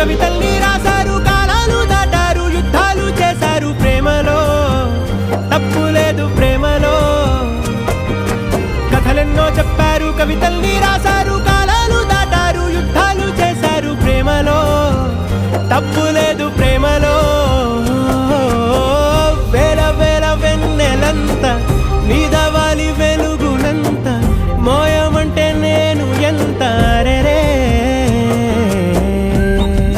కవితల్ని రాశారు, కాలాలు దాటారు, యుద్ధాలు చేశారు ప్రేమలో, తప్పు లేదు ప్రేమలో. కథలెన్నో చెప్పారు, కవితల్ని రాశారు, కాలాలు దాటారు, యుద్ధాలు చేశారు ప్రేమలో, తప్పు